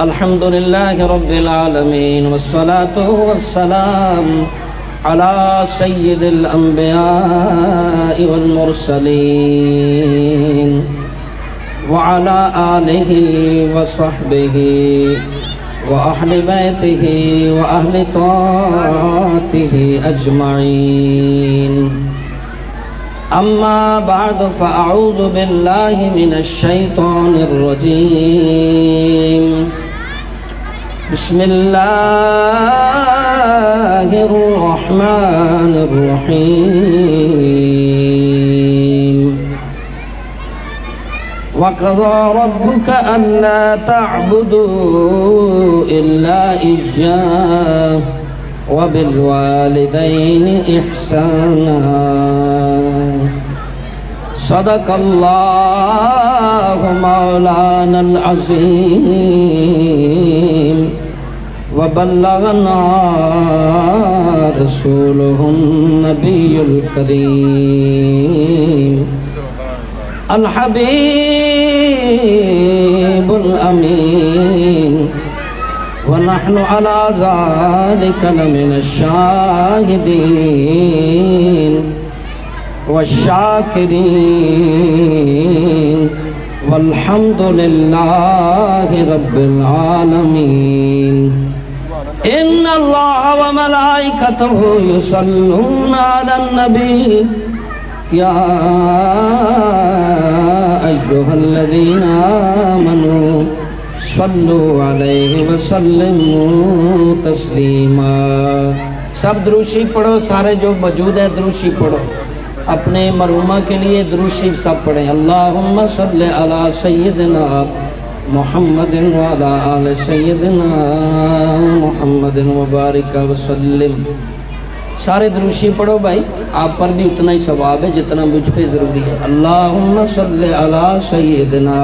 الحمد لله رب العالمين والصلاة والسلام على سيد الأنبياء والمرسلين وعلى آله وصحبه وأهل بيته وأهل طاعته أجمعين. أما بعد فأعوذ بالله من الشيطان الرجيم. بسم الله الرحمن الرحيم. وقضى ربك ألا تعبدوا إلا إياه وبالوالدين إحسانا. صدق الله مولانا العظيم وبلغنا رسوله النبي الكريم الحبيب الأمين. ونحن على ذلك لمن الشاهدين والشاكرين والحمد لله رب العالمين. إن الله وملائكته يصلون على النبي يا أيها الذين آمنوا صلوا عليه وسلموا تسلیما. سب دروشی پڑھو، سارے جو موجود ہے دروشی پڑھو. اپنے مرحومہ کے لیے دروشی سب پڑھیں. اللہم صلی علی سیدنا محمد وعلی آل سیدنا محمد وبارک وسلم. سارے دروشی پڑھو بھائی، آپ پر بھی اتنا ہی ثواب ہے جتنا مجھ پہ ضروری ہے. اللہم صلی علی سیدنا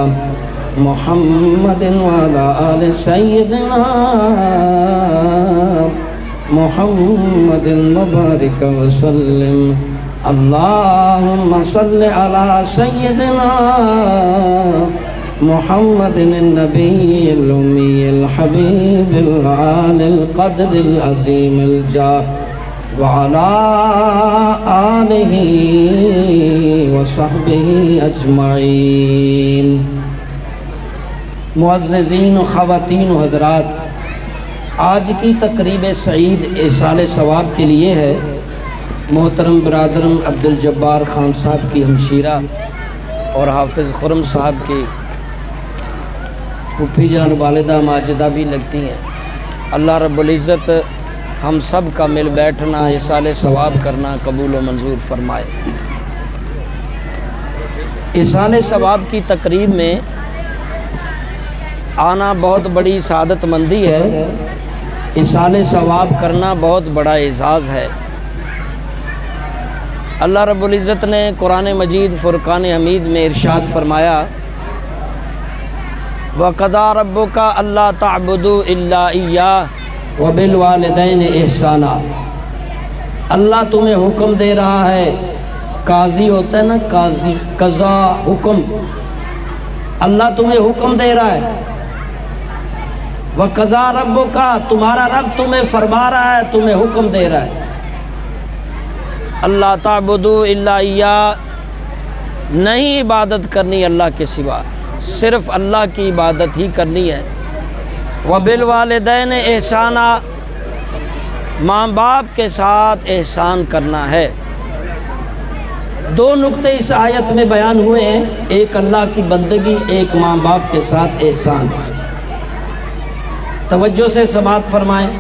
محمد وعلی آل سیدنا محمد وبارک وسلم. اللہم صلی علی سیدنا محمد النبی الامی الحبیب العالی القدر العظیم الجاہ وعلی آلہ وصحبہ اجمعین. معززین و خواتین و حضرات، آج کی تقریب سعید ایصال ثواب کے لیے ہے. محترم برادرم عبدالجبار خان صاحب کی ہمشیرہ اور حافظ خرم صاحب کی پھوپھی جان والدہ ماجدہ بھی لگتی ہیں. اللہ رب العزت ہم سب کا مل بیٹھنا ایصال ثواب کرنا قبول و منظور فرمائے. ایصال ثواب کی تقریب میں آنا بہت بڑی سعادت مندی ہے. ایصال ثواب کرنا بہت بڑا اعزاز ہے. اللہ رب العزت نے قرآن مجید فرقان حمید میں ارشاد فرمایا وَقَضَىٰ رَبُّكَ أَلَّا تَعْبُدُوا إِلَّا إِيَّاهُ وَبِالْوَالِدَيْنِ إِحْسَانًا. اللہ تمہیں حکم دے رہا ہے. قاضی ہوتا ہے نا، قاضی، قضا، حکم. اللہ تمہیں حکم دے رہا ہے. وَقَضَىٰ رَبُّكَ، تمہارا رب تمہیں فرما رہا ہے، تمہیں حکم دے رہا ہے. اللہ تعبدوا الا اياه، نہیں عبادت کرنی اللہ کے سوا، صرف اللہ کی عبادت ہی کرنی ہے. وبالوالدین احسانا، ماں باپ کے ساتھ احسان کرنا ہے. دو نقطے اس آیت میں بیان ہوئے ہیں، ایک اللہ کی بندگی، ایک ماں باپ کے ساتھ احسان. توجہ سے سماعت فرمائیں.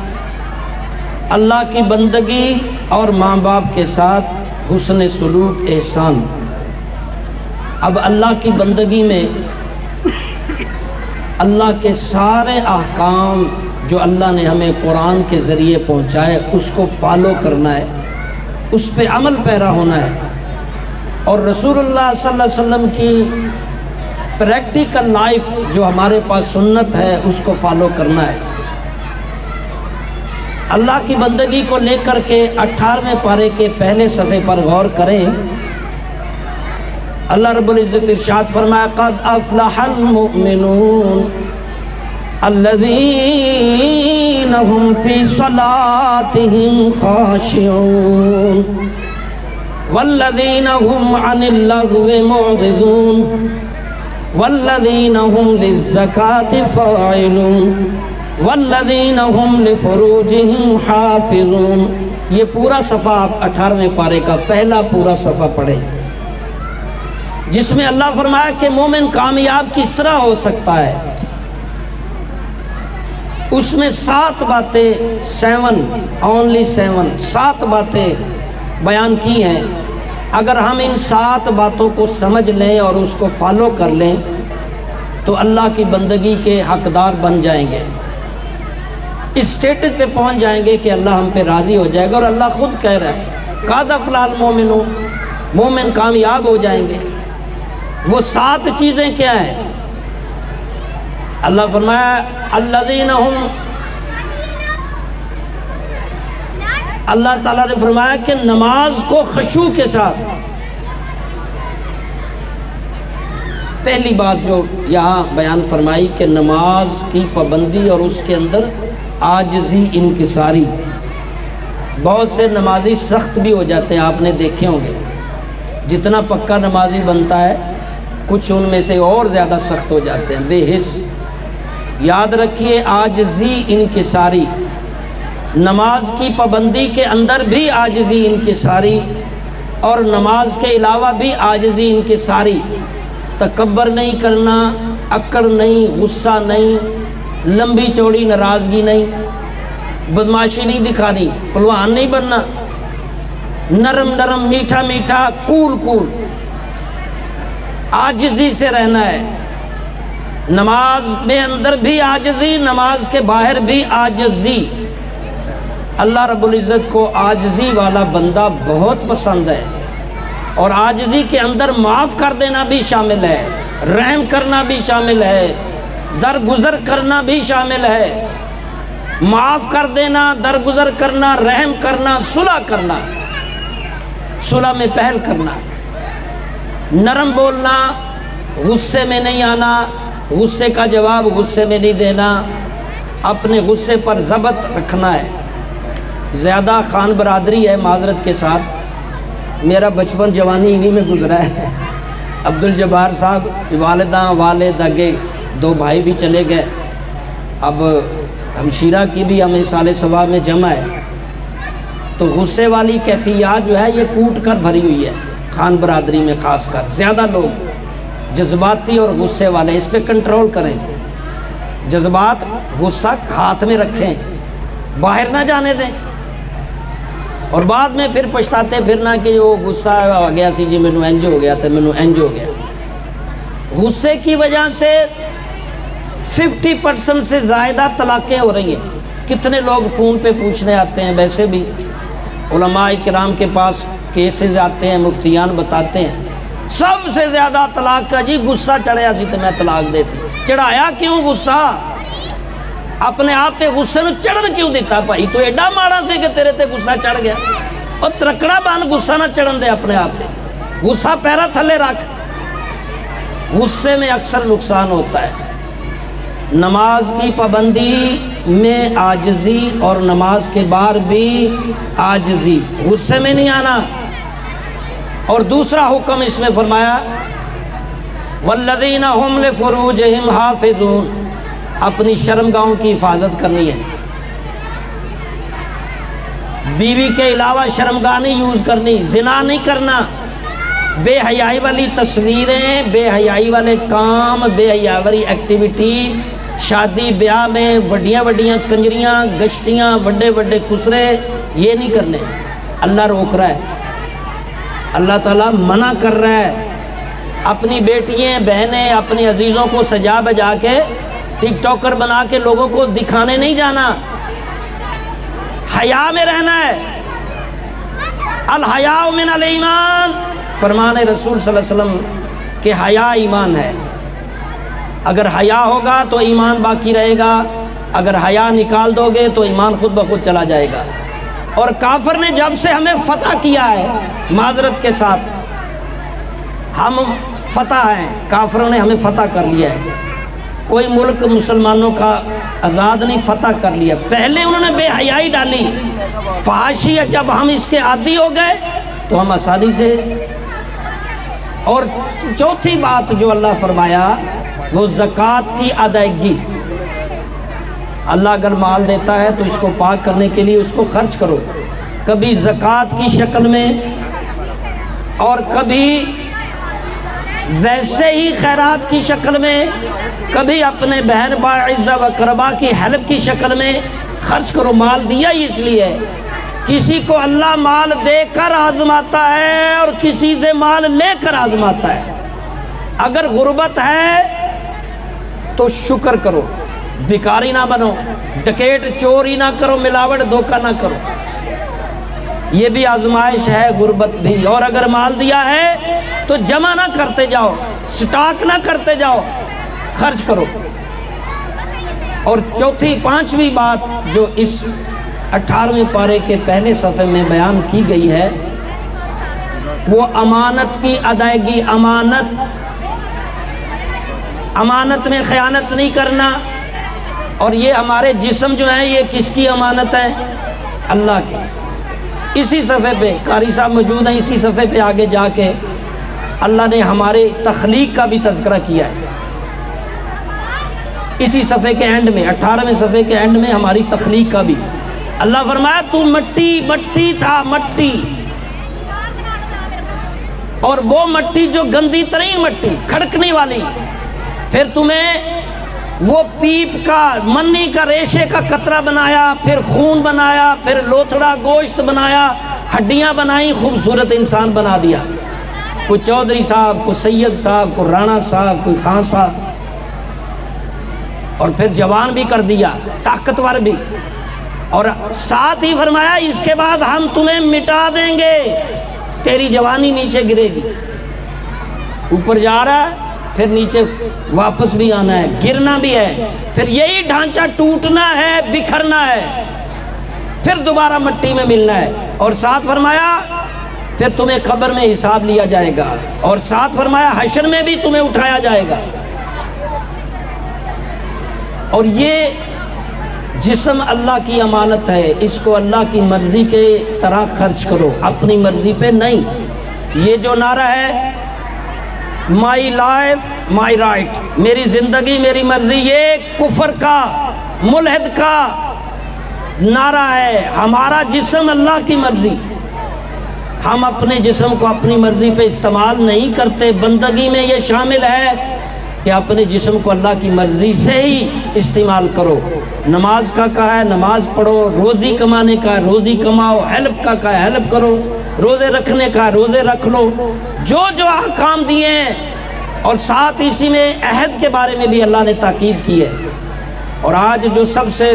اللہ کی بندگی اور ماں باپ کے ساتھ حسن سلوک، احسان. اب اللہ کی بندگی میں اللہ کے سارے احکام جو اللہ نے ہمیں قرآن کے ذریعے پہنچائے اس کو فالو کرنا ہے، اس پہ عمل پیرا ہونا ہے. اور رسول اللہ صلی اللہ علیہ وسلم کی پریکٹیکل لائف جو ہمارے پاس سنت ہے اس کو فالو کرنا ہے. اللہ کی بندگی کو لے کر کے 18ویں پارے کے پہلے صفحے پر غور کریں. اللہ رب العزت ارشاد فرمایا قد افلح المؤمنون، الذین هم فی صلاتهم خاشعون والذین هم عن اللغو معرضون والذین هم للزکاة فاعلون والذین هم لفروجهم حافظون۔ یہ پورا صفحہ آپ 18ویں پارے کا پہلا پورا صفحہ پڑھیں، جس میں اللہ فرمایا کہ مومن کامیاب کس طرح ہو سکتا ہے۔ اس میں 7 باتیں 7 باتیں بیان کی ہیں۔ اگر ہم ان 7 باتوں کو سمجھ لیں اور اس کو فالو کر لیں تو اللہ کی بندگی کے حقدار بن جائیں گے، اس سٹیٹس پہ پہنچ جائیں گے کہ اللہ ہم پہ راضی ہو جائے گا۔ اور اللہ خود کہہ رہا ہے قد افلح المؤمنون، مومن کامیاب ہو جائیں گے۔ وہ 7 چیزیں کیا ہیں؟ اللہ فرمایا الذین هم، اللہ تعالیٰ نے فرمایا کہ نماز کو خشوع کے ساتھ، پہلی بات جو یہاں بیان فرمائی کہ نماز کی پابندی اور اس کے اندر عاجزی انکساری۔ بہت سے نمازی سخت بھی ہو جاتے ہیں، آپ نے دیکھے ہوں گے، جتنا پکا نمازی بنتا ہے کچھ ان میں سے اور زیادہ سخت ہو جاتے ہیں، بے حس۔ یاد رکھیے عاجزی انکساری، نماز کی پابندی کے اندر بھی عاجزی انکساری، اور نماز کے علاوہ بھی عاجزی انکساری۔ تکبر نہیں کرنا، اکڑ نہیں، غصہ نہیں، لمبی چوڑی ناراضگی نہیں، بدماشی نہیں دکھانی، پلوان نہیں بننا، نرم نرم، میٹھا میٹھا، کول کول، عاجزی سے رہنا ہے۔ نماز میں اندر بھی عاجزی، نماز کے باہر بھی عاجزی۔ اللہ رب العزت کو عاجزی والا بندہ بہت پسند ہے، اور عاجزی کے اندر معاف کر دینا بھی شامل ہے، رحم کرنا بھی شامل ہے، درگزر کرنا بھی شامل ہے۔ معاف کر دینا، درگزر کرنا، رحم کرنا، صلح کرنا، صلح میں پہل کرنا، نرم بولنا، غصے میں نہیں آنا، غصے کا جواب غصے میں نہیں دینا، اپنے غصے پر ضبط رکھنا ہے۔ زیادہ خان برادری ہے، معذرت کے ساتھ، میرا بچپن جوانی انہی میں گزرا ہے۔ عبدالجبار صاحب والدہ والد آگے 2 بھائی بھی چلے گئے، اب ہمشیرہ کی بھی ہمیں سال ثواب میں جمع ہے، تو غصے والی کیفیات جو ہے یہ کوٹ کر بھری ہوئی ہے خان برادری میں، خاص کر زیادہ لوگ جذباتی اور غصے والے، اس پہ کنٹرول کریں۔ جذبات، غصہ ہاتھ میں رکھیں، باہر نہ جانے دیں، اور بعد میں پھر پچھتاتے پھرنا کہ وہ غصہ آ گیا سی جی، مینوں انج ہو گیا تو مینوں انج ہو گیا۔ غصے کی وجہ سے 50% سے زائدہ طلاقیں ہو رہی ہیں۔ کتنے لوگ فون پہ پوچھنے آتے ہیں، ویسے بھی علماء کرام کے پاس کیسز آتے ہیں، مفتیان بتاتے ہیں سب سے زیادہ طلاق کا جی غصہ چڑھیا سی تو میں طلاق دیتی۔ چڑھایا کیوں غصہ؟ اپنے آپ تے غصے نو چڑھن کیوں دیتا بھائی؟ تو ایڈا ماڑا سے کہ تیرے تے غصہ چڑھ گیا، اور ترکڑا بان غصہ نہ چڑھن دے اپنے آپ تے، غصہ پیرا تھلے رکھ۔ غصے میں اکثر نقصان ہوتا ہے۔ نماز کی پابندی میں عاجزی، اور نماز کے بعد بھی عاجزی، غصے میں نہیں آنا۔ اور دوسرا حکم اس میں فرمایا والذین هم لفروجہم حافظون، اپنی شرمگاہوں کی حفاظت کرنی ہے۔ بیوی کے علاوہ شرمگاہ نہیں یوز کرنی، زنا نہیں کرنا، بے حیائی والی تصویریں، بے حیائی والے کام، بے حیائی والی ایکٹیویٹی، شادی بیاہ میں وڈیاں وڈیاں کنجریاں، گشتیاں، وڈے وڈے خسرے، یہ نہیں کرنے۔ اللہ روک رہا ہے، اللہ تعالیٰ منع کر رہا ہے۔ اپنی بیٹیاں، بہنیں، اپنی عزیزوں کو سجا بجا کے ٹک ٹاکر بنا کے لوگوں کو دکھانے نہیں جانا، حیا میں رہنا ہے۔ الحیاء من الایمان، فرمان رسول صلی اللہ علیہ وسلم کہ حیا ایمان ہے۔ اگر حیا ہوگا تو ایمان باقی رہے گا، اگر حیا نکال دو گے تو ایمان خود بخود چلا جائے گا۔ اور کافر نے جب سے ہمیں فتح کیا ہے، معذرت کے ساتھ ہم فتح ہیں، کافروں نے ہمیں فتح کر لیا ہے، کوئی ملک مسلمانوں کا آزاد نہیں فتح کر لیا، پہلے انہوں نے بے حیائی ڈالی، فحاشی ہے، جب ہم اس کے عادی ہو گئے تو ہم آسانی سے۔ اور چوتھی بات جو اللہ فرمایا وہ زکوٰۃ کی ادائیگی۔ اللہ اگر مال دیتا ہے تو اس کو پاک کرنے کے لیے اس کو خرچ کرو، کبھی زکوٰۃ کی شکل میں اور کبھی ویسے ہی خیرات کی شکل میں، کبھی اپنے بہن باعزہ و اقربا کی ہیلپ کی شکل میں خرچ کرو۔ مال دیا ہی اس لیے ہے، کسی کو اللہ مال دے کر آزماتا ہے اور کسی سے مال لے کر آزماتا ہے۔ اگر غربت ہے تو شکر کرو، بھکاری نہ بنو، ڈکیٹ چوری نہ کرو، ملاوٹ دھوکہ نہ کرو، یہ بھی آزمائش ہے، غربت بھی۔ اور اگر مال دیا ہے تو جمع نہ کرتے جاؤ، سٹاک نہ کرتے جاؤ، خرچ کرو۔ اور چوتھی پانچویں بات جو اس 18ویں پارے کے پہلے صفحے میں بیان کی گئی ہے وہ امانت کی ادائیگی۔ امانت میں خیانت نہیں کرنا۔ اور یہ ہمارے جسم جو ہیں یہ کس کی امانت ہے؟ اللہ کی۔ اسی صفحے پہ قاری صاحب موجود ہیں، اسی صفحے پہ آگے جا کے اللہ نے ہمارے تخلیق کا بھی تذکرہ کیا ہے، اسی صفحے کے اینڈ میں، 18ویں صفحے کے اینڈ میں ہماری تخلیق کا بھی اللہ فرمایا تو مٹی تھا، مٹی، اور وہ مٹی جو گندی ترین مٹی، کھڑکنے والی، پھر تمہیں وہ پیپ کا، منی کا، ریشے کا قطرہ بنایا، پھر خون بنایا، پھر لوتھڑا گوشت بنایا، ہڈیاں بنائیں، خوبصورت انسان بنا دیا، کوئی چودھری صاحب، کوئی سید صاحب، کوئی رانا صاحب، کوئی خان صاحب، اور پھر جوان بھی کر دیا، طاقتور بھی، اور ساتھ ہی فرمایا اس کے بعد ہم تمہیں مٹا دیں گے، تیری جوانی نیچے گرے گی، اوپر جا رہا ہے پھر نیچے واپس بھی آنا ہے، گرنا بھی ہے، پھر یہی ڈھانچہ ٹوٹنا ہے، بکھرنا ہے، پھر دوبارہ مٹی میں ملنا ہے، اور ساتھ فرمایا پھر تمہیں قبر میں حساب لیا جائے گا، اور ساتھ فرمایا حشر میں بھی تمہیں اٹھایا جائے گا۔ اور یہ جسم اللہ کی امانت ہے، اس کو اللہ کی مرضی کے طرح خرچ کرو، اپنی مرضی پہ نہیں۔ یہ جو نعرہ ہے مائی لائف مائی رائٹ، میری زندگی میری مرضی، یہ کفر کا، ملحد کا نعرہ ہے۔ ہمارا جسم اللہ کی مرضی، ہم اپنے جسم کو اپنی مرضی پہ استعمال نہیں کرتے۔ بندگی میں یہ شامل ہے کہ اپنے جسم کو اللہ کی مرضی سے ہی استعمال کرو۔ نماز کا کہا ہے نماز پڑھو، روزی کمانے کا ہے روزی کماؤ، ہیلپ کا کہا ہے ہیلپ کرو، روزے رکھنے کا ہے روزے رکھ لو، جو جو احکام دیے ہیں۔ اور ساتھ اسی میں عہد کے بارے میں بھی اللہ نے تاکید کی ہے۔ اور آج جو سب سے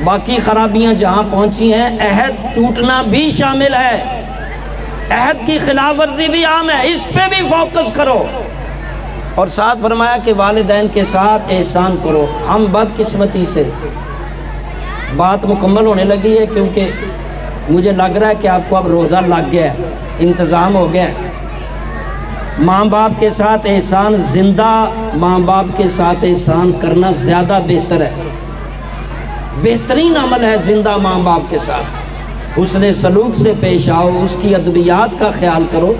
باقی خرابیاں جہاں پہنچی ہیں، عہد ٹوٹنا بھی شامل ہے، عہد کی خلاف ورزی بھی عام ہے، اس پہ بھی فوکس کرو۔ اور ساتھ فرمایا کہ والدین کے ساتھ احسان کرو۔ ہم بدقسمتی سے بات مکمل ہونے لگی ہے کیونکہ مجھے لگ رہا ہے کہ آپ کو اب روزہ لگ گیا ہے، انتظام ہو گیا ہے۔ ماں باپ کے ساتھ احسان، زندہ ماں باپ کے ساتھ احسان کرنا زیادہ بہتر ہے، بہترین عمل ہے زندہ ماں باپ کے ساتھ۔ حسن سلوک سے پیش آؤ، اس کی ادبیات کا خیال کرو،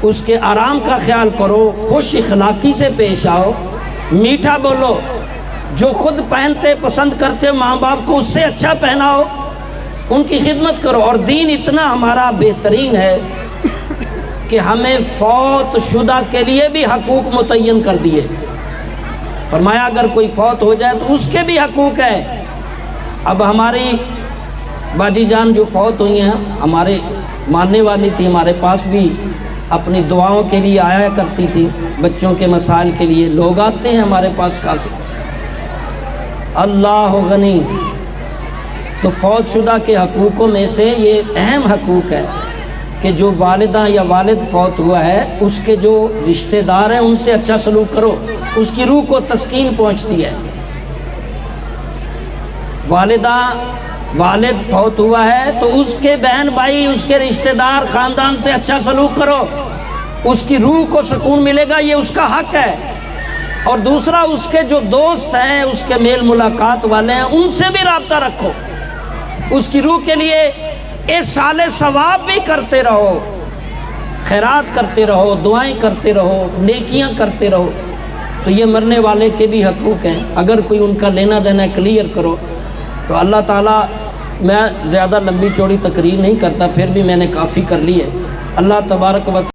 اس کے آرام کا خیال کرو، خوش اخلاقی سے پیش آؤ، میٹھا بولو، جو خود پہنتے پسند کرتے ماں باپ کو اس سے اچھا پہناؤ، ان کی خدمت کرو۔ اور دین اتنا ہمارا بہترین ہے کہ ہمیں فوت شدہ کے لیے بھی حقوق متعین کر دیے۔ فرمایا اگر کوئی فوت ہو جائے تو اس کے بھی حقوق ہیں۔ اب ہماری باجی جان جو فوت ہوئی ہیں، ہمارے ماننے والی تھی، ہمارے پاس بھی اپنی دعاؤں کے لیے آیا کرتی تھی، بچوں کے مسائل کے لیے لوگ آتے ہیں ہمارے پاس کافی۔ اللہ غنی، تو فوت شدہ کے حقوقوں میں سے یہ اہم حقوق ہے کہ جو والدہ یا والد فوت ہوا ہے اس کے جو رشتہ دار ہیں ان سے اچھا سلوک کرو، اس کی روح کو تسکین پہنچتی ہے۔ والدہ والد فوت ہوا ہے تو اس کے بہن بھائی، اس کے رشتہ دار، خاندان سے اچھا سلوک کرو، اس کی روح کو سکون ملے گا، یہ اس کا حق ہے۔ اور دوسرا اس کے جو دوست ہیں، اس کے میل ملاقات والے ہیں، ان سے بھی رابطہ رکھو، اس کی روح کے لیے اِحسان ثواب بھی کرتے رہو، خیرات کرتے رہو، دعائیں کرتے رہو، نیکیاں کرتے رہو۔ تو یہ مرنے والے کے بھی حقوق ہیں، اگر کوئی ان کا لینا دینا کلیئر کرو تو اللہ تعالیٰ، میں زیادہ لمبی چوڑی تقریر نہیں کرتا، پھر بھی میں نے کافی کر لی ہے۔ اللہ تبارک و